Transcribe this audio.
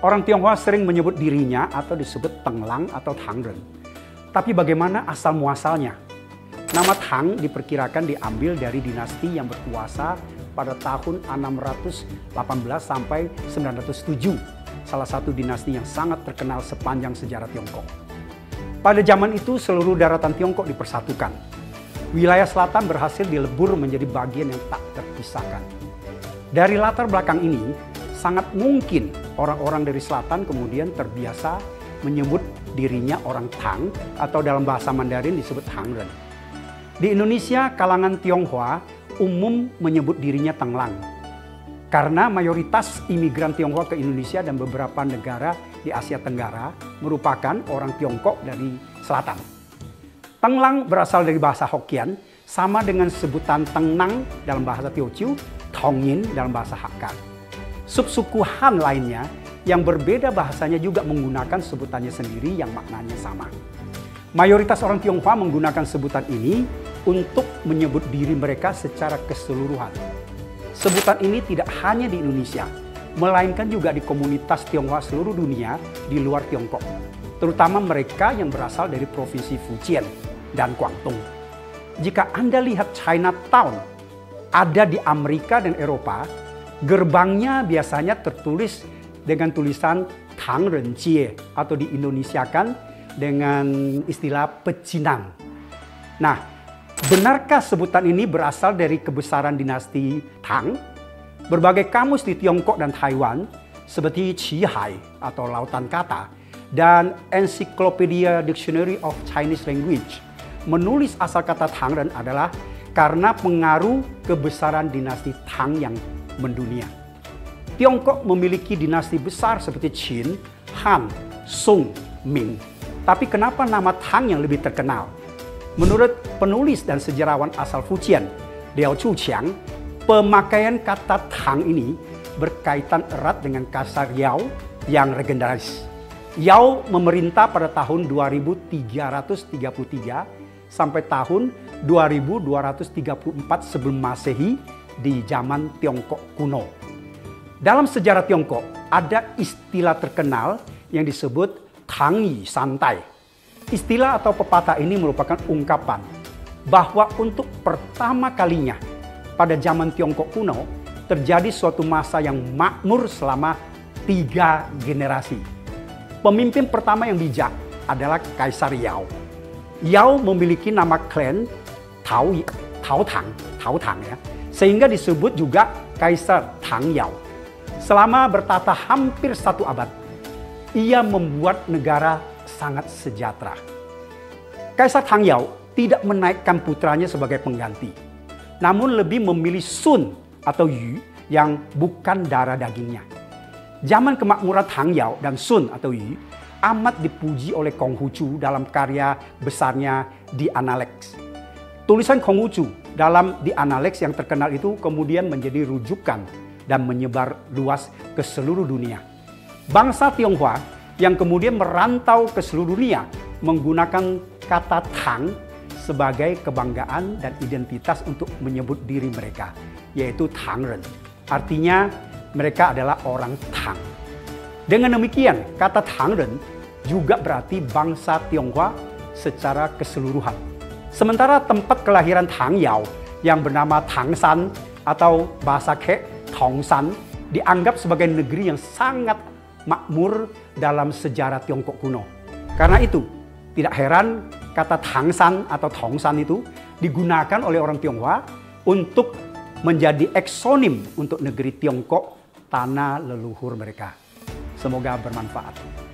Orang Tionghoa sering menyebut dirinya atau disebut Tenglang atau Tangren. Tapi bagaimana asal muasalnya? Nama Tang diperkirakan diambil dari dinasti yang berkuasa pada tahun 618 sampai 907. Salah satu dinasti yang sangat terkenal sepanjang sejarah Tiongkok. Pada zaman itu seluruh daratan Tiongkok dipersatukan. Wilayah selatan berhasil dilebur menjadi bagian yang tak terpisahkan. Dari latar belakang ini, sangat mungkin orang-orang dari selatan kemudian terbiasa menyebut dirinya orang Tang atau dalam bahasa Mandarin disebut Tangren. Di Indonesia, kalangan Tionghoa umum menyebut dirinya Tenglang. Karena mayoritas imigran Tionghoa ke Indonesia dan beberapa negara di Asia Tenggara merupakan orang Tiongkok dari selatan. Tenglang berasal dari bahasa Hokkien, sama dengan sebutan Tengnang dalam bahasa Teochew, Tongyin dalam bahasa Hakka. Subsuku Han lainnya yang berbeda bahasanya juga menggunakan sebutannya sendiri yang maknanya sama. Mayoritas orang Tionghoa menggunakan sebutan ini untuk menyebut diri mereka secara keseluruhan. Sebutan ini tidak hanya di Indonesia, melainkan juga di komunitas Tionghoa seluruh dunia di luar Tiongkok, terutama mereka yang berasal dari provinsi Fujian dan Guangdong. Jika Anda lihat Chinatown ada di Amerika dan Eropa, gerbangnya biasanya tertulis dengan tulisan Tangren Jie atau diindonesiakan dengan istilah pecinang. Nah, benarkah sebutan ini berasal dari kebesaran dinasti Tang? Berbagai kamus di Tiongkok dan Taiwan seperti Qihai atau Lautan Kata dan Encyclopedia Dictionary of Chinese Language menulis asal kata Tangren adalah karena pengaruh kebesaran dinasti Tang yang mendunia. Tiongkok memiliki dinasti besar seperti Qin, Han, Sung, Ming. Tapi kenapa nama Tang yang lebih terkenal? Menurut penulis dan sejarawan asal Fujian, Liao Chuqiang, pemakaian kata Tang ini berkaitan erat dengan Kaisar Yao yang legendaris. Yao memerintah pada tahun 2333 sampai tahun 2234 sebelum Masehi di zaman Tiongkok kuno. Dalam sejarah Tiongkok ada istilah terkenal yang disebut Tangyi Santai. Istilah atau pepatah ini merupakan ungkapan bahwa untuk pertama kalinya pada zaman Tiongkok kuno terjadi suatu masa yang makmur selama 3 generasi. Pemimpin pertama yang bijak adalah Kaisar Yao. Yao memiliki nama klan Tao Tang ya, sehingga disebut juga Kaisar Tang Yao. Selama bertata hampir 1 abad, ia membuat negara sangat sejahtera. Kaisar Tang Yao tidak menaikkan putranya sebagai pengganti, namun lebih memilih Sun atau Yu yang bukan darah dagingnya. Zaman kemakmuran Tang Yao dan Sun atau Yu amat dipuji oleh Konghucu dalam karya besarnya The Analects. Tulisan Konghucu dalam The Analects yang terkenal itu kemudian menjadi rujukan dan menyebar luas ke seluruh dunia. Bangsa Tionghoa yang kemudian merantau ke seluruh dunia menggunakan kata Tang sebagai kebanggaan dan identitas untuk menyebut diri mereka, yaitu Tangren. Artinya mereka adalah orang Tang. Dengan demikian, kata Tangren juga berarti bangsa Tionghoa secara keseluruhan. Sementara tempat kelahiran Tang Yao yang bernama Tangshan atau bahasa Kek Tongshan dianggap sebagai negeri yang sangat makmur dalam sejarah Tiongkok kuno. Karena itu, tidak heran kata Tangshan atau Tongshan itu digunakan oleh orang Tionghoa untuk menjadi eksonim untuk negeri Tiongkok, tanah leluhur mereka. Semoga bermanfaat.